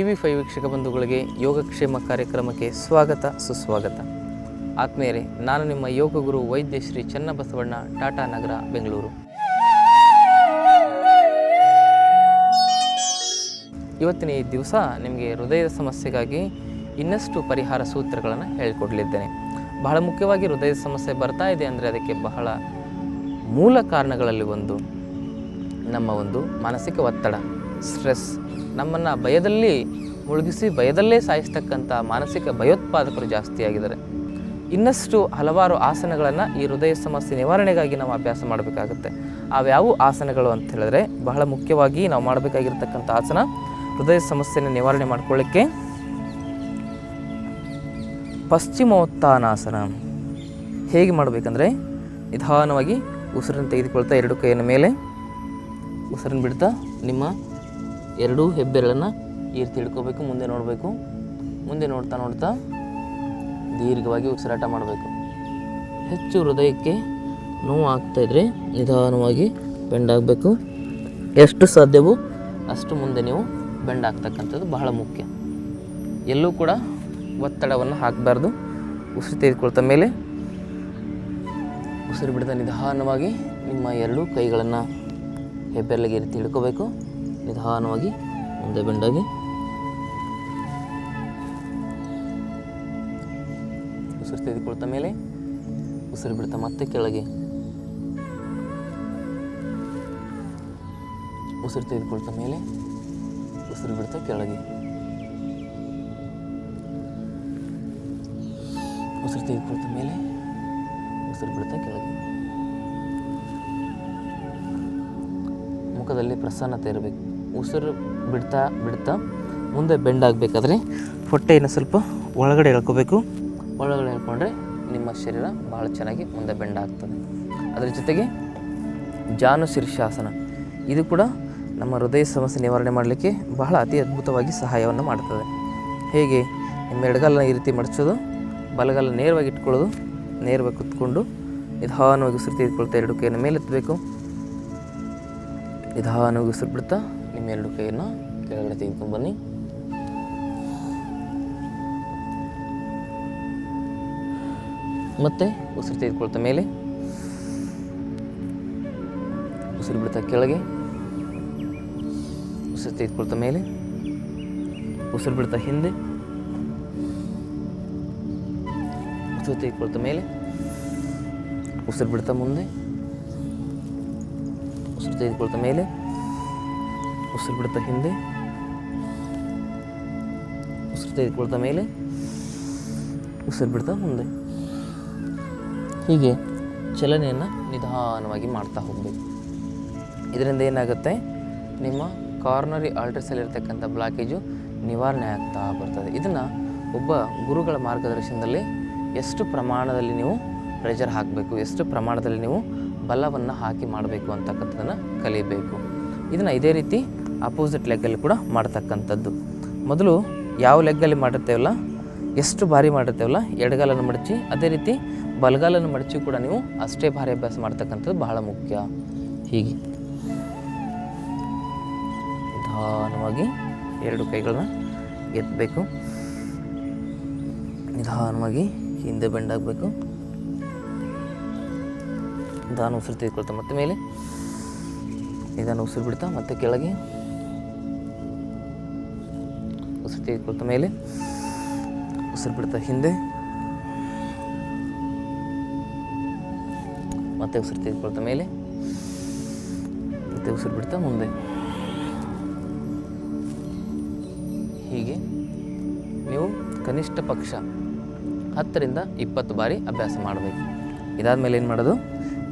TV5 ವೀಕ್ಷಕ ಬಂಧುಗಳಿಗೆ ಯೋಗಕ್ಷೇಮ ಕಾರ್ಯಕ್ರಮಕ್ಕೆ ಸ್ವಾಗತ ಸುಸ್ವಾಗತ. ಆತ್ಮೀಯರೇ, ನಾನು ನಿಮ್ಮ ಯೋಗ ಗುರು ವೈದ್ಯ ಶ್ರೀ ಚನ್ನಬಸವಣ್ಣ, ಟಾಟಾ ನಗರ, ಬೆಂಗಳೂರು. ಇವತ್ತಿನ ಈ ದಿವಸ ನಿಮಗೆ ಹೃದಯದ ಸಮಸ್ಯೆಗಾಗಿ ಇನ್ನಷ್ಟು ಪರಿಹಾರ ಸೂತ್ರಗಳನ್ನು ಹೇಳಿಕೊಡಲಿದ್ದೇನೆ. ಬಹಳ ಮುಖ್ಯವಾಗಿ ಹೃದಯದ ಸಮಸ್ಯೆ ಬರ್ತಾ ಇದೆ ಅಂದರೆ ಅದಕ್ಕೆ ಬಹಳ ಮೂಲ ಕಾರಣಗಳಲ್ಲಿ ಒಂದು ನಮ್ಮ ಒಂದು ಮಾನಸಿಕ ಒತ್ತಡ, ಸ್ಟ್ರೆಸ್. ನಮ್ಮನ್ನು ಭಯದಲ್ಲಿ ಮುಳುಗಿಸಿ ಭಯದಲ್ಲೇ ಸಾಯಿಸ್ತಕ್ಕಂಥ ಮಾನಸಿಕ ಭಯೋತ್ಪಾದಕರು ಜಾಸ್ತಿಯಾಗಿದ್ದಾರೆ. ಇನ್ನಷ್ಟು ಹಲವಾರು ಆಸನಗಳನ್ನು ಈ ಹೃದಯ ಸಮಸ್ಯೆ ನಿವಾರಣೆಗಾಗಿ ನಾವು ಅಭ್ಯಾಸ ಮಾಡಬೇಕಾಗುತ್ತೆ. ಅವ್ಯಾವು ಆಸನಗಳು ಅಂತ ಹೇಳಿದ್ರೆ, ಬಹಳ ಮುಖ್ಯವಾಗಿ ನಾವು ಮಾಡಬೇಕಾಗಿರ್ತಕ್ಕಂಥ ಆಸನ, ಹೃದಯ ಸಮಸ್ಯೆಯನ್ನು ನಿವಾರಣೆ ಮಾಡ್ಕೊಳ್ಳಿಕ್ಕೆ ಪಶ್ಚಿಮೋತ್ತಾನಾಸನ. ಹೇಗೆ ಮಾಡಬೇಕಂದ್ರೆ, ನಿಧಾನವಾಗಿ ಉಸಿರನ್ನು ತೆಗೆದುಕೊಳ್ತಾ ಎರಡು ಕೈಯನ್ನು ಮೇಲೆ, ಉಸಿರನ್ನು ಬಿಡ್ತಾ ನಿಮ್ಮ ಎರಡೂ ಹೆಬ್ಬೆರಳನ್ನು ಈರ್ತಿ ಹಿಡ್ಕೋಬೇಕು. ಮುಂದೆ ನೋಡಬೇಕು. ಮುಂದೆ ನೋಡ್ತಾ ನೋಡ್ತಾ ದೀರ್ಘವಾಗಿ ಉಸಿರಾಟ ಮಾಡಬೇಕು. ಹೆಚ್ಚು ಹೃದಯಕ್ಕೆ ನೋವು ಆಗ್ತಾಯಿದ್ರೆ ನಿಧಾನವಾಗಿ ಬೆಂಡ್ ಆಗಬೇಕು. ಎಷ್ಟು ಸಾಧ್ಯವೋ ಅಷ್ಟು ಮುಂದೆ ನೀವು ಬೆಂಡ್ ಆಗ್ತಕ್ಕಂಥದ್ದು ಬಹಳ ಮುಖ್ಯ. ಎಲ್ಲೂ ಕೂಡ ಒತ್ತಡವನ್ನು ಹಾಕಬಾರ್ದು. ಉಸಿರು ತೆಗೆದುಕೊಳ್ತಾ ಮೇಲೆ ಉಸಿರು ಬಿಡ್ತಾ ನಿಧಾನವಾಗಿ ನಿಮ್ಮ ಎರಡೂ ಕೈಗಳನ್ನು ಹೆಬ್ಬೆರಳಿಗೆ ರೀತಿ ಹಿಡ್ಕೋಬೇಕು. ನಿಧಾನವಾಗಿ ಮುಂದೆ ಬೆಂಡಾಗಿ ಉಸಿರು ತೆಗೆದುಕೊಳ್ತಾ ಮೇಲೆ ಉಸಿರು ಬಿಡ್ತಾ ಮತ್ತೆ ಕೆಳಗೆ, ಉಸಿರು ತೆಗೆದುಕೊಳ್ತಾ ಮೇಲೆ ಉಸಿರು ಬಿಡ್ತಾ ಕೆಳಗೆ, ಉಸಿರು ತೆಗೆದುಕೊಳ್ತಾ ಮೇಲೆ ಉಸಿರು ಬಿಡ್ತಾ ಕೆಳಗೆ. ಮುಖದಲ್ಲಿ ಪ್ರಸನ್ನತೆ ಇರಬೇಕು. ಉಸಿರು ಬಿಡ್ತಾ ಬಿಡ್ತಾ ಮುಂದೆ ಬೆಂಡ್ ಆಗಬೇಕಾದ್ರೆ ಹೊಟ್ಟೆಯನ್ನು ಸ್ವಲ್ಪ ಒಳಗಡೆ ಎಳ್ಕೋಬೇಕು. ಒಳಗಡೆ ಎಳ್ಕೊಂಡ್ರೆ ನಿಮ್ಮ ಶರೀರ ಭಾಳ ಚೆನ್ನಾಗಿ ಮುಂದೆ ಬೆಂಡ್ ಆಗ್ತದೆ. ಅದರ ಜೊತೆಗೆ ಜಾನು ಶೀರ್ಷಾಸನ, ಇದು ಕೂಡ ನಮ್ಮ ಹೃದಯ ಸಮಸ್ಯೆ ನಿವಾರಣೆ ಮಾಡಲಿಕ್ಕೆ ಬಹಳ ಅತಿ ಅದ್ಭುತವಾಗಿ ಸಹಾಯವನ್ನು ಮಾಡ್ತದೆ. ಹೇಗೆ, ನಿಮ್ಮ ಎಡಗಾಲನ ಈ ರೀತಿ ಮಡಚೋದು, ಬಲಗಾಲ ನೇರವಾಗಿ ಇಟ್ಕೊಳ್ಳೋದು, ನೇರವಾಗಿ ಕುತ್ಕೊಂಡು ನಿಧಾನವಾಗಿ ಉಸಿರು ತೆಗೆದುಕೊಳ್ತಾ ಎರಡು ಕೈಯನ್ನು ಮೇಲೆತ್ತಬೇಕು. ನಿಧಾನವಾಗಿ ಉಸಿರು ಬಿಡ್ತಾ ನಿಮ್ಮ ಎರಡು ಕೈಯನ್ನು ಕೆಳಗಡೆ ತೆಗೆದುಕೊಂಡು ಬನ್ನಿ. ಮತ್ತೆ ಉಸಿರು ತೆಗೆದುಕೊಳ್ತಾ ಮೇಲೆ, ಉಸಿರು ಬಿಡ್ತಾ ಕೆಳಗೆ, ಉಸಿರು ತೆಗೆದುಕೊಳ್ತಾ ಮೇಲೆ, ಉಸಿರು ಬಿಡ್ತಾ ಹಿಂದೆ, ಉಸಿರು ತೆಗೆದುಕೊಳ್ತಾ ಮೇಲೆ, ಉಸಿರು ಬಿಡ್ತಾ ಮುಂದೆ, ಉಸಿರು ತೆಗೆದುಕೊಳ್ತಾ ಮೇಲೆ, ಉಸಿರು ಬಿಡ್ತಾ ಹಿಂದೆ, ಉಸಿರು ತೆಗೆದುಕೊಳ್ತಾ ಮೇಲೆ, ಉಸಿರು ಬಿಡ್ತಾ ಮುಂದೆ. ಹೀಗೆ ಚಲನೆಯನ್ನು ನಿಧಾನವಾಗಿ ಮಾಡ್ತಾ ಹೋಗಬೇಕು. ಇದರಿಂದ ಏನಾಗುತ್ತೆ, ನಿಮ್ಮ ಕಾರ್ನರಿ ಆರ್ಟರ್ಸಲ್ಲಿರ್ತಕ್ಕಂಥ ಬ್ಲಾಕೇಜು ನಿವಾರಣೆ ಆಗ್ತಾ ಬರ್ತದೆ. ಇದನ್ನು ಒಬ್ಬ ಗುರುಗಳ ಮಾರ್ಗದರ್ಶನದಲ್ಲಿ ಎಷ್ಟು ಪ್ರಮಾಣದಲ್ಲಿ ನೀವು ಪ್ರೆಷರ್ ಹಾಕಬೇಕು, ಎಷ್ಟು ಪ್ರಮಾಣದಲ್ಲಿ ನೀವು ಬಲವನ್ನು ಹಾಕಿ ಮಾಡಬೇಕು ಅಂತಕ್ಕಂಥದ್ದನ್ನು ಕಲಿಯಬೇಕು. ಇದನ್ನು ಇದೇ ರೀತಿ ಅಪೋಸಿಟ್ ಲೆಗ್ಗಲ್ಲಿ ಕೂಡ ಮಾಡ್ತಕ್ಕಂಥದ್ದು. ಮೊದಲು ಯಾವ ಲೆಗ್ಗಲ್ಲಿ ಮಾಡಿರ್ತೇವಲ್ಲ, ಎಷ್ಟು ಬಾರಿ ಮಾಡಿರ್ತೇವಲ್ಲ, ಎಡಗಾಲನ್ನು ಮಡಚಿ, ಅದೇ ರೀತಿ ಬಲಗಾಲನ್ನು ಮಡಚಿ ಕೂಡ ನೀವು ಅಷ್ಟೇ ಭಾರಿ ಅಭ್ಯಾಸ ಮಾಡ್ತಕ್ಕಂಥದ್ದು ಬಹಳ ಮುಖ್ಯ. ಹೀಗೆ ನಿಧಾನವಾಗಿ ಎರಡು ಕೈಗಳನ್ನ ಎತ್ತಬೇಕು. ನಿಧಾನವಾಗಿ ಹಿಂದೆ ಬೆಂಡಾಗಬೇಕು. ನಿಧಾನ ಉಸಿರು ತೆಗೆದುಕೊಳ್ತಾ ಮತ್ತೆ ಮೇಲೆ, ನಿಧಾನ ಉಸಿರು ಬಿಡ್ತಾ ಮತ್ತೆ ಕೆಳಗೆ, ಉಸಿರು ತೆಗೆದುಕೊಳ್ತಾ ಮೇಲೆ, ಉಸಿರು ಬಿಡ್ತಾ ಹಿಂದೆ, ಮತ್ತೆ ಉಸಿರು ತೆಗೆದುಕೊಳ್ತಾ ಮೇಲೆ, ಮತ್ತೆ ಉಸಿರು ಬಿಡ್ತಾ ಮುಂದೆ. ಹೀಗೆ ನೀವು ಕನಿಷ್ಠ ಪಕ್ಷ 10 ರಿಂದ 20 ಬಾರಿ ಅಭ್ಯಾಸ ಮಾಡಬೇಕು. ಇದಾದ ಮೇಲೆ ಏನು ಮಾಡೋದು,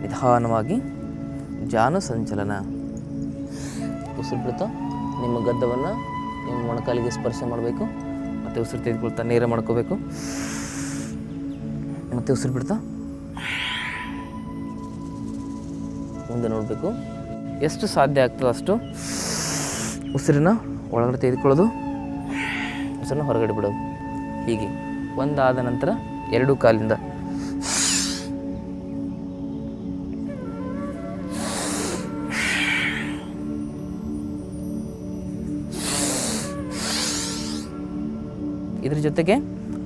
ನಿಧಾನವಾಗಿ ಜಾನು ಸಂಚಲನ. ಉಸಿರು ಬಿಡ್ತಾ ನಿಮ್ಮ ಗದ್ದವನ್ನು ನಿಮ್ಮ ಮೊಣಕಾಲಿಗೆ ಸ್ಪರ್ಶ ಮಾಡಬೇಕು. ಮತ್ತು ಉಸಿರು ತೆಗೆದುಕೊಳ್ತಾ ನೇರ ಮಾಡ್ಕೋಬೇಕು. ಮತ್ತು ಉಸಿರು ಬಿಡ್ತಾ ಮುಂದೆ ನೋಡಬೇಕು. ಎಷ್ಟು ಸಾಧ್ಯ ಆಗ್ತದೋ ಅಷ್ಟು ಉಸಿರನ್ನ ಒಳಗಡೆ ತೆಗೆದುಕೊಳ್ಳೋದು, ಉಸಿರನ್ನ ಹೊರಗಡೆ ಬಿಡೋದು. ಹೀಗೆ ಒಂದಾದ ನಂತರ ಎರಡೂ ಕಾಲಿಂದ ಜೊತೆಗೆ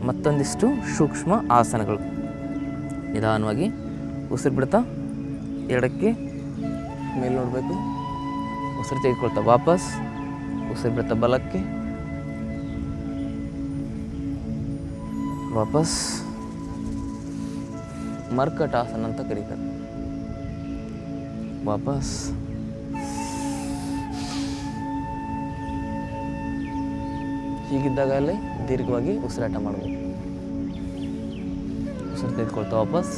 ಮತ್ತೊಂದಿಷ್ಟು ಸೂಕ್ಷ್ಮ ಆಸನಗಳು. ನಿಧಾನವಾಗಿ ಉಸಿರು ಬಿಡ್ತಾ ಎಡಕ್ಕೆ ಮೇಲೆ ನೋಡಬೇಕು, ಉಸಿರು ತೆಗೆದುಕೊಳ್ತಾ ವಾಪಸ್, ಉಸಿರು ಬಿಡ್ತಾ ಬಲಕ್ಕೆ ವಾಪಸ್. ಮರ್ಕಟಾಸನ ಅಂತ ಕರೀತಾರೆ. ವಾಪಸ್ ಹೀಗಿದ್ದಾಗ ಅಲ್ಲಿ ದೀರ್ಘವಾಗಿ ಉಸಿರಾಟ ಮಾಡಬೇಕು. ಉಸಿರು ತೆಗೆದುಕೊಳ್ತಾ ವಾಪಸ್,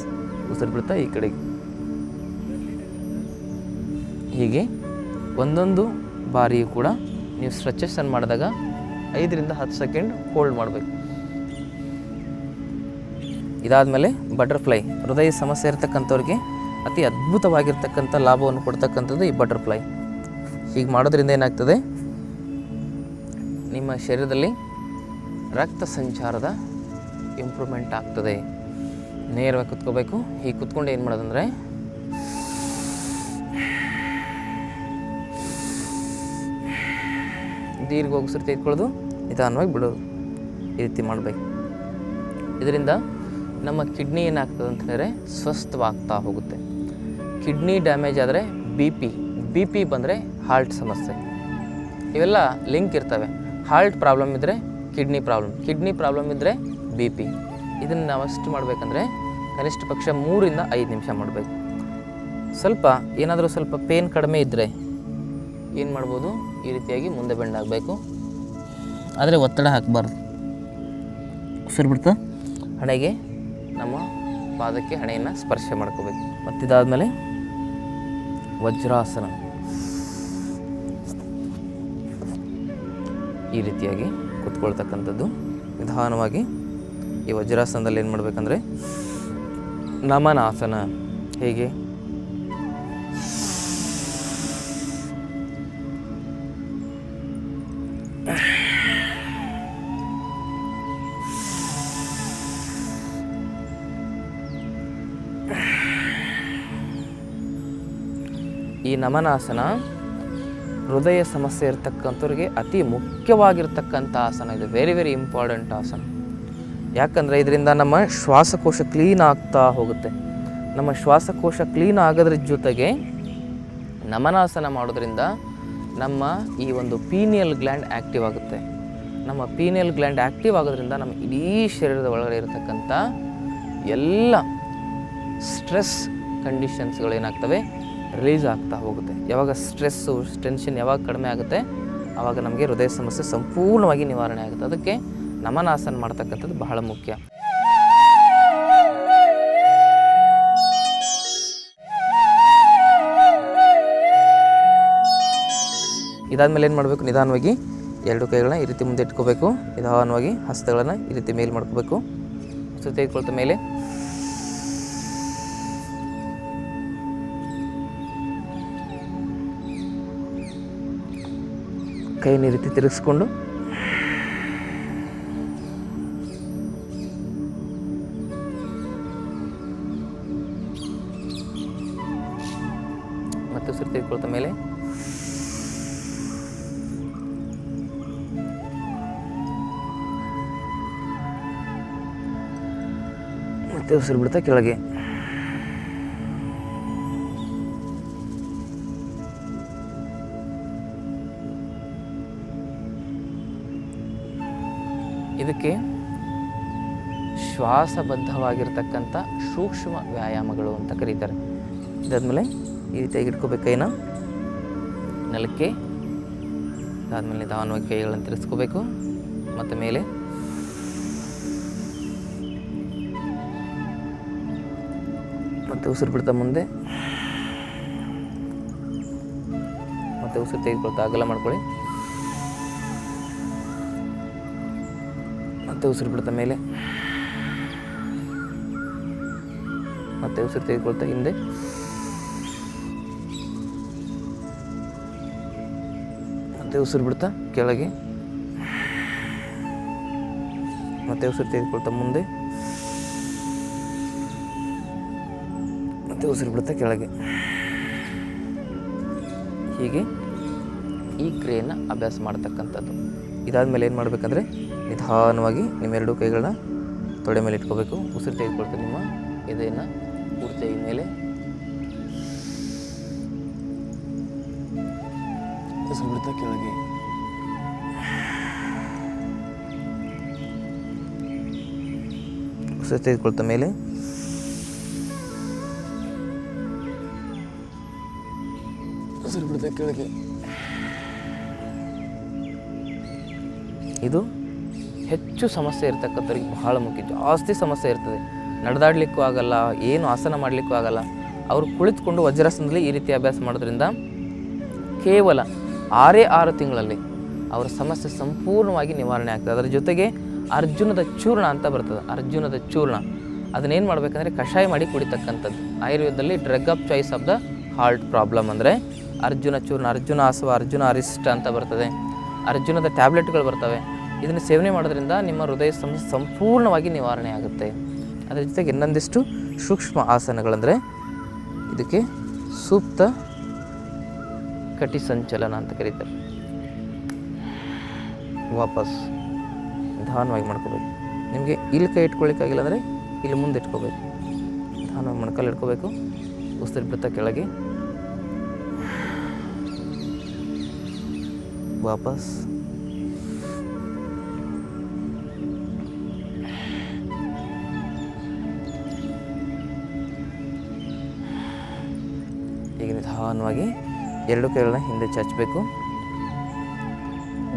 ಉಸಿರು ಬಿಡ್ತಾ ಈ ಕಡೆಗೆ. ಹೀಗೆ ಒಂದೊಂದು ಬಾರಿಯೂ ಕೂಡ ನೀವು ಸ್ಟ್ರೆಚಸ್ಸನ್ನು ಮಾಡಿದಾಗ 5 ರಿಂದ 10 ಸೆಕೆಂಡ್ ಹೋಲ್ಡ್ ಮಾಡಬೇಕು. ಇದಾದಮೇಲೆ ಬಟರ್ಫ್ಲೈ. ಹೃದಯ ಸಮಸ್ಯೆ ಇರತಕ್ಕಂಥವ್ರಿಗೆ ಅತಿ ಅದ್ಭುತವಾಗಿರ್ತಕ್ಕಂಥ ಲಾಭವನ್ನು ಕೊಡ್ತಕ್ಕಂಥದ್ದು ಈ ಬಟರ್ಫ್ಲೈ. ಹೀಗೆ ಮಾಡೋದ್ರಿಂದ ಏನಾಗ್ತದೆ, ನಿಮ್ಮ ಶರೀರದಲ್ಲಿ ರಕ್ತ ಸಂಚಾರದ ಇಂಪ್ರೂವ್ಮೆಂಟ್ ಆಗ್ತದೆ. ನೇರವಾಗಿ ಕುತ್ಕೋಬೇಕು. ಹೀಗೆ ಕುತ್ಕೊಂಡು ಏನು ಮಾಡೋದಂದರೆ ದೀರ್ಘ ಉಸಿರು ತೆಗೆದುಕೊಳ್ಳೋದು, ನಿಧಾನವಾಗಿ ಬಿಡೋದು. ಈ ರೀತಿ ಮಾಡಬೇಕು. ಇದರಿಂದ ನಮ್ಮ ಕಿಡ್ನಿ ಏನಾಗ್ತದೆ ಅಂತ ಹೇಳಿದ್ರೆ ಸ್ವಸ್ಥವಾಗ್ತಾ ಹೋಗುತ್ತೆ. ಕಿಡ್ನಿ ಡ್ಯಾಮೇಜ್ ಆದರೆ ಬಿ ಪಿ ಬಂದರೆ ಹಾರ್ಟ್ ಸಮಸ್ಯೆ, ಇವೆಲ್ಲ ಲಿಂಕ್ ಇರ್ತವೆ. ಹಾರ್ಟ್ ಪ್ರಾಬ್ಲಮ್ ಇದ್ದರೆ ಕಿಡ್ನಿ ಪ್ರಾಬ್ಲಮ್ ಇದ್ದರೆ ಬಿ ಪಿ. ಇದನ್ನು ನಾವು ಅಷ್ಟು ಮಾಡಬೇಕಂದ್ರೆ ಕನಿಷ್ಠ ಪಕ್ಷ 3 ರಿಂದ 5 ನಿಮಿಷ ಮಾಡಬೇಕು. ಏನಾದರೂ ಸ್ವಲ್ಪ ಪೇನ್ ಕಡಿಮೆ ಇದ್ದರೆ ಏನು ಮಾಡ್ಬೋದು, ಈ ರೀತಿಯಾಗಿ ಮುಂದೆ ಬೆಂಡಾಗಬೇಕು. ಆದರೆ ಒತ್ತಡ ಹಾಕಬಾರ್ದು. ಉಸಿರು ಬಿಡ್ತಾ ಹಣೆಗೆ, ನಮ್ಮ ಪಾದಕ್ಕೆ ಹಣೆಯನ್ನು ಸ್ಪರ್ಶ ಮಾಡ್ಕೋಬೇಕು. ಮತ್ತಿದಾದಮೇಲೆ ವಜ್ರಾಸನ. ಈ ರೀತಿಯಾಗಿ ಕೂತ್ಕೊಳ್ತಕ್ಕಂಥದ್ದು. ನಿಧಾನವಾಗಿ ಈ ವಜ್ರಾಸನದಲ್ಲಿ ಏನು ಮಾಡಬೇಕಂದ್ರೆ ನಮನಾಸನ. ಹೇಗೆ, ಈ ನಮನಾಸನ ಹೃದಯ ಸಮಸ್ಯೆ ಇರ್ತಕ್ಕಂಥವ್ರಿಗೆ ಅತಿ ಮುಖ್ಯವಾಗಿರ್ತಕ್ಕಂಥ ಆಸನ. ಇದು ವೆರಿ ಇಂಪಾರ್ಟೆಂಟ್ ಆಸನ. ಯಾಕಂದರೆ ಇದರಿಂದ ನಮ್ಮ ಶ್ವಾಸಕೋಶ ಕ್ಲೀನ್ ಆಗ್ತಾ ಹೋಗುತ್ತೆ. ನಮ್ಮ ಶ್ವಾಸಕೋಶ ಕ್ಲೀನ್ ಆಗೋದ್ರ ಜೊತೆಗೆ ನಮನಾಸನ ಮಾಡೋದ್ರಿಂದ ನಮ್ಮ ಈ ಒಂದು ಪೀನಿಯಲ್ ಗ್ಲ್ಯಾಂಡ್ ಆ್ಯಕ್ಟಿವ್ ಆಗುತ್ತೆ. ನಮ್ಮ ಪೀನಿಯಲ್ ಗ್ಲ್ಯಾಂಡ್ ಆ್ಯಕ್ಟಿವ್ ಆಗೋದ್ರಿಂದ ನಮ್ಮ ಇಡೀ ಶರೀರದ ಒಳಗಡೆ ಇರತಕ್ಕಂಥ ಎಲ್ಲ ಸ್ಟ್ರೆಸ್ ಕಂಡೀಷನ್ಸ್ಗಳು ಏನಾಗ್ತವೆ, ರಿಲೀಸ್ ಆಗ್ತಾ ಹೋಗುತ್ತೆ. ಯಾವಾಗ ಸ್ಟ್ರೆಸ್ಸು ಟೆನ್ಷನ್ ಯಾವಾಗ ಕಡಿಮೆ ಆಗುತ್ತೆ, ಆವಾಗ ನಮಗೆ ಹೃದಯ ಸಮಸ್ಯೆ ಸಂಪೂರ್ಣವಾಗಿ ನಿವಾರಣೆ ಆಗುತ್ತೆ. ಅದಕ್ಕೆ ನಮನಾಸನ ಮಾಡ್ತಕ್ಕಂಥದ್ದು ಬಹಳ ಮುಖ್ಯ. ಇದಾದಮೇಲೆ ಏನು ಮಾಡಬೇಕು, ನಿಧಾನವಾಗಿ 2 ಕೈಗಳನ್ನ ಈ ರೀತಿ ಮುಂದೆ ಇಟ್ಕೋಬೇಕು. ನಿಧಾನವಾಗಿ ಹಸ್ತಗಳನ್ನು ಈ ರೀತಿ ಮೇಲೆ ಮಾಡ್ಕೋಬೇಕು. ಉಸಿರು ತೆಗೆದುಕೊಳ್ತಾ ಮೇಲೆ ಕೈನ ಈ ರೀತಿ ತಿರುಗಿಸ್ಕೊಂಡು ಮತ್ತೆ ಉಸಿರು ತೆಗೆದುಕೊಳ್ತಾ ಮೇಲೆ ಮತ್ತೆ ಉಸಿರು ಬಿಡ್ತಾ ಕೆಳಗೆ. ಇದಕ್ಕೆ ಶ್ವಾಸಬದ್ಧವಾಗಿರ್ತಕ್ಕಂಥ ಸೂಕ್ಷ್ಮ ವ್ಯಾಯಾಮಗಳು ಅಂತ ಕರೀತಾರೆ. ಇದಾದಮೇಲೆ ಈ ರೀತಿಯಾಗಿ ಇಟ್ಕೋಬೇಕು ಕೈನ ನೆಲಕ್ಕೆ. ಅದಾದಮೇಲೆ ನಿಧಾನವಾಗಿ ಕೈಗಳನ್ನು ತಿರ್ಸ್ಕೋಬೇಕು. ಮತ್ತು ಮೇಲೆ ಮತ್ತು ಉಸಿರು ಬಿಡ್ತಾ ಮುಂದೆ, ಮತ್ತು ಉಸಿರು ತೆಗೆದುಕೊಳ್ತಾ ಅಗಲ ಮಾಡ್ಕೊಳ್ಳಿ. ಮತ್ತೆ ಉಸಿರು ಬಿಡ್ತಾ ಮೇಲೆ, ಮತ್ತೆ ಉಸಿರು ತೆಗೆದುಕೊಳ್ತಾ ಹಿಂದೆ, ಮತ್ತೆ ಉಸಿರು ಬಿಡ್ತಾ ಕೆಳಗೆ, ಮತ್ತೆ ಉಸಿರು ತೆಗೆದುಕೊಳ್ತಾ ಮುಂದೆ, ಮತ್ತೆ ಉಸಿರು ಬಿಡ್ತಾ ಕೆಳಗೆ. ಹೀಗೆ ಈ ಕ್ರಿಯೆಯನ್ನು ಅಭ್ಯಾಸ ಮಾಡ್ತಕ್ಕಂಥದ್ದು. ಇದಾದಮೇಲೆ ಏನು ಮಾಡಬೇಕಂದ್ರೆ ನಿಧಾನವಾಗಿ ನಿಮ್ಮ ಎರಡು ಕೈಗಳನ್ನ ತೊಡೆ ಮೇಲೆ ಇಟ್ಕೋಬೇಕು. ಉಸಿರು ತೆಗೆದುಕೊಳ್ತಾರೆ ನಿಮ್ಮ ಎದೆಯನ್ನು ಪೂರ್ತಿ ಮೇಲೆ. ಉಸಿರು ಬಿಡ್ತಾ ಕೆಳಗೆ. ಉಸಿರು ತೆಗೆದುಕೊಳ್ತಾ ಮೇಲೆ. ಉಸಿರು ಬಿಡ್ತಾ ಕೆಳಗೆ. ಇದು ಹೆಚ್ಚು ಸಮಸ್ಯೆ ಇರ್ತಕ್ಕಂಥವ್ರಿಗೆ ಬಹಳ ಮುಖ್ಯ. ಜಾಸ್ತಿ ಸಮಸ್ಯೆ ಇರ್ತದೆ, ನಡೆದಾಡಲಿಕ್ಕೂ ಆಗಲ್ಲ, ಏನು ಆಸನ ಮಾಡಲಿಕ್ಕೂ ಆಗಲ್ಲ. ಅವರು ಕುಳಿತುಕೊಂಡು ವಜ್ರಾಸನದಲ್ಲಿ ಈ ರೀತಿ ಅಭ್ಯಾಸ ಮಾಡೋದ್ರಿಂದ ಕೇವಲ 6 ತಿಂಗಳಲ್ಲಿ ಅವರ ಸಮಸ್ಯೆ ಸಂಪೂರ್ಣವಾಗಿ ನಿವಾರಣೆ ಆಗ್ತದೆ. ಅದರ ಜೊತೆಗೆ ಅರ್ಜುನದ ಚೂರ್ಣ ಅಂತ ಬರ್ತದೆ. ಅರ್ಜುನದ ಚೂರ್ಣ ಅದನ್ನೇನು ಮಾಡಬೇಕಂದ್ರೆ ಕಷಾಯ ಮಾಡಿ ಕುಡಿತಕ್ಕಂಥದ್ದು. ಆಯುರ್ವೇದದಲ್ಲಿ drug of choice of the heart problem ಅಂದರೆ ಅರ್ಜುನ ಚೂರ್ಣ, ಅರ್ಜುನ ಆಸವ, ಅರ್ಜುನ ಅರಿಷ್ಟ ಅಂತ ಬರ್ತದೆ. ಅರ್ಜುನದ ಟ್ಯಾಬ್ಲೆಟ್ಗಳು ಬರ್ತವೆ. ಇದನ್ನು ಸೇವನೆ ಮಾಡೋದ್ರಿಂದ ನಿಮ್ಮ ಹೃದಯ ಸಮಸ್ಯೆ ಸಂಪೂರ್ಣವಾಗಿ ನಿವಾರಣೆ ಆಗುತ್ತೆ. ಅದರ ಜೊತೆಗೆ ಇನ್ನೊಂದಿಷ್ಟು ಸೂಕ್ಷ್ಮ ಆಸನಗಳಂದರೆ ಇದಕ್ಕೆ ಸೂಕ್ತ ಕಟಿ ಸಂಚಲನ ಅಂತ ಕರೀತಾರೆ. ವಾಪಸ್ ನಿಧಾನವಾಗಿ ಮಾಡ್ಕೋಬೇಕು. ನಿಮಗೆ ಇಲ್ಲಿ ಕೈ ಇಟ್ಕೊಳ್ಳಿಕ್ಕಾಗಿಲ್ಲ ಅಂದರೆ ಇಲ್ಲಿ ಮುಂದೆ ಇಟ್ಕೋಬೇಕು. ನಿಧಾನವಾಗಿ ಮೊಣಕಲ್ಲಿ ಇಟ್ಕೋಬೇಕು. ಉಸಿರು ಬಿಡ್ತಾ ಕೆಳಗೆ. ವಾಪಸ್. ಈಗ ನಿಧಾನವಾಗಿ ಎರಡು ಕೈಗಳನ್ನ ಹಿಂದೆ ಚಾಚಬೇಕು.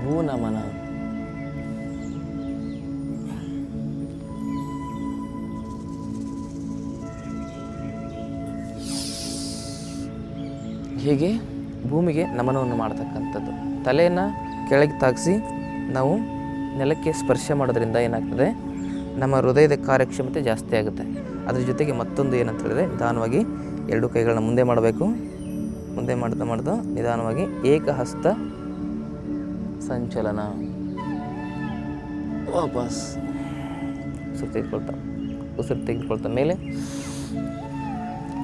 ಭೂ ನಮನ. ಹೀಗೆ ಭೂಮಿಗೆ ನಮನವನ್ನು ಮಾಡ್ತಕ್ಕಂಥದ್ದು. ತಲೆಯನ್ನು ಕೆಳಗೆ ತಾಗಿಸಿ ನಾವು ನೆಲಕ್ಕೆ ಸ್ಪರ್ಶ ಮಾಡೋದ್ರಿಂದ ಏನಾಗ್ತದೆ, ನಮ್ಮ ಹೃದಯದ ಕಾರ್ಯಕ್ಷಮತೆ ಜಾಸ್ತಿ ಆಗುತ್ತೆ. ಅದ್ರ ಜೊತೆಗೆ ಮತ್ತೊಂದು ಏನಂತ ಹೇಳಿದ್ರೆ, ನಿಧಾನವಾಗಿ ಎರಡು ಕೈಗಳನ್ನ ಮುಂದೆ ಮಾಡಬೇಕು. ಮುಂದೆ ಮಾಡ್ತಾ ನಿಧಾನವಾಗಿ ಏಕಹಸ್ತ ಸಂಚಲನ. ವಾಪಸ್ ಉಸಿರು ತೆಗೆದುಕೊಳ್ತಾ ಮೇಲೆ.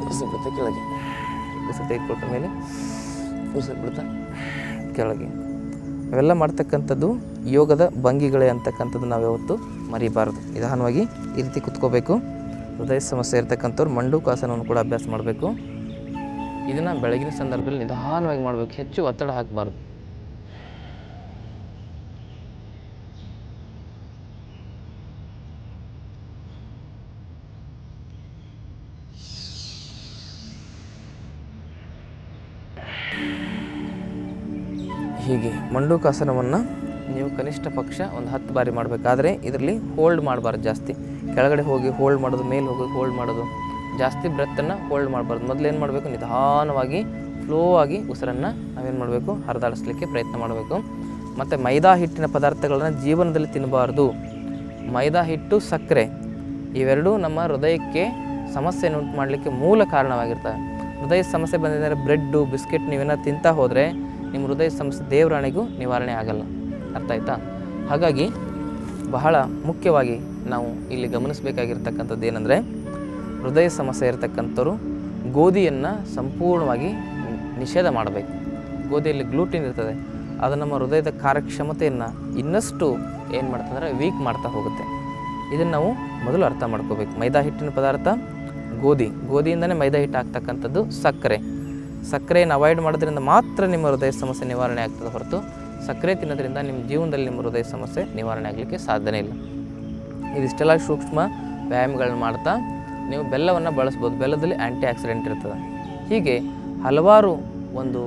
ಉಸಿರು ಬಿಡ್ತಾ ಕೆಳಗೆ. ಉಸಿರು ತೆಗೆದುಕೊಳ್ತಾ ಮೇಲೆ. ಉಸಿರು ಬಿಡ್ತಾ ಕೆಳಗೆ. ಅವೆಲ್ಲ ಮಾಡ್ತಕ್ಕಂಥದ್ದು ಯೋಗದ ಭಂಗಿಗಳೇ ಅಂತಕ್ಕಂಥದ್ದು ನಾವು ಯಾವತ್ತೂ ಮರಿಬಾರ್ದು. ನಿಧಾನವಾಗಿ ಈ ರೀತಿ ಕುತ್ಕೋಬೇಕು. ಹೃದಯ ಸಮಸ್ಯೆ ಇರ್ತಕ್ಕಂಥವ್ರು ಮಂಡೂಕಾಸನವನ್ನು ಕೂಡ ಅಭ್ಯಾಸ ಮಾಡಬೇಕು. ಇದನ್ನು ಬೆಳಗಿನ ಸಂದರ್ಭದಲ್ಲಿ ನಿಧಾನವಾಗಿ ಮಾಡಬೇಕು, ಹೆಚ್ಚು ಒತ್ತಡ ಹಾಕಬಾರ್ದು. ಹೀಗೆ ಮಂಡೂಕಾಸನವನ್ನು ನೀವು ಕನಿಷ್ಠ ಪಕ್ಷ ಒಂದು 10 ಬಾರಿ ಮಾಡಬೇಕಾದ್ರೆ ಇದರಲ್ಲಿ ಹೋಲ್ಡ್ ಮಾಡಬಾರ್ದು. ಜಾಸ್ತಿ ಕೆಳಗಡೆ ಹೋಗಿ ಹೋಲ್ಡ್ ಮಾಡೋದು, ಮೇಲೆ ಹೋಗಿ ಹೋಲ್ಡ್ ಮಾಡೋದು, ಜಾಸ್ತಿ ಬ್ರೆತ್ತನ್ನು ಹೋಲ್ಡ್ ಮಾಡಬಾರ್ದು. ಮೊದಲೇನು ಮಾಡಬೇಕು, ನಿಧಾನವಾಗಿ ಫ್ಲೋ ಆಗಿ ಉಸಿರನ್ನು ನಾವೇನು ಮಾಡಬೇಕು, ಹರಿದಾಡಿಸ್ಲಿಕ್ಕೆ ಪ್ರಯತ್ನ ಮಾಡಬೇಕು. ಮತ್ತು ಮೈದಾ ಹಿಟ್ಟಿನ ಪದಾರ್ಥಗಳನ್ನು ಜೀವನದಲ್ಲಿ ತಿನ್ನಬಾರ್ದು. ಮೈದಾ ಹಿಟ್ಟು, ಸಕ್ಕರೆ ಇವೆರಡೂ ನಮ್ಮ ಹೃದಯಕ್ಕೆ ಸಮಸ್ಯೆಯನ್ನು ಉಂಟು ಮಾಡಲಿಕ್ಕೆ ಮೂಲ ಕಾರಣವಾಗಿರ್ತವೆ. ಹೃದಯ ಸಮಸ್ಯೆ ಬಂದಿದ್ದರೆ ಬ್ರೆಡ್ಡು, ಬಿಸ್ಕೆಟ್ ನೀವೇನ ತಿಂತಾ ಹೋದರೆ ನಿಮ್ಮ ಹೃದಯ ಸಮಸ್ಯೆ ದೇವರಾಣೆಗೂ ನಿವಾರಣೆ ಆಗಲ್ಲ. ಅರ್ಥ ಆಯ್ತಾ? ಹಾಗಾಗಿ ಬಹಳ ಮುಖ್ಯವಾಗಿ ನಾವು ಇಲ್ಲಿ ಗಮನಿಸಬೇಕಾಗಿರ್ತಕ್ಕಂಥದ್ದು ಏನಂದರೆ, ಹೃದಯ ಸಮಸ್ಯೆ ಇರತಕ್ಕಂಥವ್ರು ಗೋಧಿಯನ್ನು ಸಂಪೂರ್ಣವಾಗಿ ನಿಷೇಧ ಮಾಡಬೇಕು. ಗೋಧಿಯಲ್ಲಿ ಗ್ಲೂಟಿನ್ ಇರ್ತದೆ, ಅದು ನಮ್ಮ ಹೃದಯದ ಕಾರ್ಯಕ್ಷಮತೆಯನ್ನು ಇನ್ನಷ್ಟು ಏನು ಮಾಡ್ತಂದರೆ ವೀಕ್ ಮಾಡ್ತಾ ಹೋಗುತ್ತೆ. ಇದನ್ನು ನಾವು ಮೊದಲು ಅರ್ಥ ಮಾಡ್ಕೋಬೇಕು. ಮೈದಾ ಹಿಟ್ಟಿನ ಪದಾರ್ಥ ಗೋಧಿಯಿಂದನೇ ಮೈದಾ ಹಿಟ್ಟು ಆಗ್ತಕ್ಕಂಥದ್ದು. ಸಕ್ಕರೆಯನ್ನು ಅವಾಯ್ಡ್ ಮಾಡೋದ್ರಿಂದ ಮಾತ್ರ ನಿಮ್ಮ ಹೃದಯ ಸಮಸ್ಯೆ ನಿವಾರಣೆ ಆಗ್ತದೆ ಹೊರತು ಸಕ್ಕರೆ ತಿನ್ನೋದ್ರಿಂದ ನಿಮ್ಮ ಜೀವನದಲ್ಲಿ ನಿಮ್ಮ ಹೃದಯ ಸಮಸ್ಯೆ ನಿವಾರಣೆ ಆಗಲಿಕ್ಕೆ ಸಾಧ್ಯನೇ ಇಲ್ಲ. ಇದಿಷ್ಟೆಲ್ಲ ಸೂಕ್ಷ್ಮ ವ್ಯಾಯಾಮಗಳನ್ನ ಮಾಡ್ತಾ ನೀವು ಬೆಲ್ಲವನ್ನು ಬಳಸ್ಬೋದು. ಬೆಲ್ಲದಲ್ಲಿ ಆ್ಯಂಟಿ ಆಕ್ಸಿಡೆಂಟ್ ಇರ್ತದೆ. ಹೀಗೆ ಹಲವಾರು ಒಂದು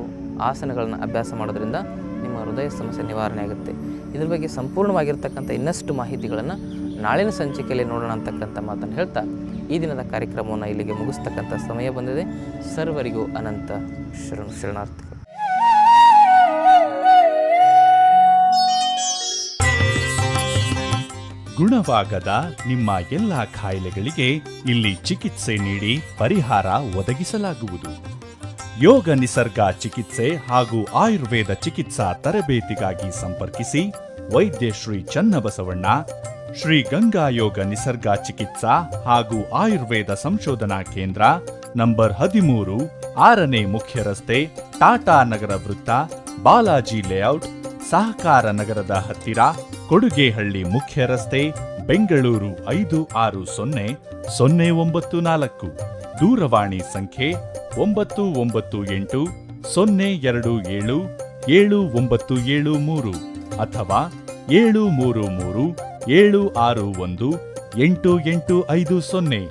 ಆಸನಗಳನ್ನು ಅಭ್ಯಾಸ ಮಾಡೋದ್ರಿಂದ ನಿಮ್ಮ ಹೃದಯ ಸಮಸ್ಯೆ ನಿವಾರಣೆ ಆಗುತ್ತೆ. ಇದ್ರ ಬಗ್ಗೆ ಸಂಪೂರ್ಣವಾಗಿರ್ತಕ್ಕಂಥ ಇನ್ನಷ್ಟು ಮಾಹಿತಿಗಳನ್ನು ನಾಳಿನ ಸಂಚಿಕೆಯಲ್ಲಿ ನೋಡೋಣ ಅಂತಕ್ಕಂಥ ಮಾತನ್ನು ಹೇಳ್ತಾ ಈ ದಿನದ ಕಾರ್ಯಕ್ರಮವನ್ನು ಇಲ್ಲಿಗೆ ಮುಗಿಸ್ತಕ್ಕಂಥ ಸಮಯ ಬಂದಿದೆ. ಸರ್ವರಿಗೂ ಅನಂತ ಶರಣಾರ್ಥಿಗಳು. ಗುಣವಾಗದ ನಿಮ್ಮ ಎಲ್ಲ ಕಾಯಿಲೆಗಳಿಗೆ ಇಲ್ಲಿ ಚಿಕಿತ್ಸೆ ನೀಡಿ ಪರಿಹಾರ ಒದಗಿಸಲಾಗುವುದು. ಯೋಗ ನಿಸರ್ಗ ಚಿಕಿತ್ಸೆ ಹಾಗೂ ಆಯುರ್ವೇದ ಚಿಕಿತ್ಸಾ ತರಬೇತಿಗಾಗಿ ಸಂಪರ್ಕಿಸಿ ವೈದ್ಯ ಶ್ರೀ ಚನ್ನಬಸವಣ್ಣ, ಶ್ರೀ ಗಂಗಾ ಯೋಗ ನಿಸರ್ಗ ಚಿಕಿತ್ಸಾ ಹಾಗೂ ಆಯುರ್ವೇದ ಸಂಶೋಧನಾ ಕೇಂದ್ರ, ನಂಬರ್ 13, 6ನೇ ಮುಖ್ಯ ರಸ್ತೆ, ಟಾಟಾ ನಗರ ವೃತ್ತ, ಬಾಲಾಜಿ ಲೇಔಟ್, ಸಹಕಾರ ನಗರದ ಹತ್ತಿರ, ಕೊಡುಗೆಹಳ್ಳಿ ಮುಖ್ಯ ರಸ್ತೆ, ಬೆಂಗಳೂರು 560094. ದೂರವಾಣಿ ಸಂಖ್ಯೆ 928-027-7973 ಅಥವಾ 733-761-8850.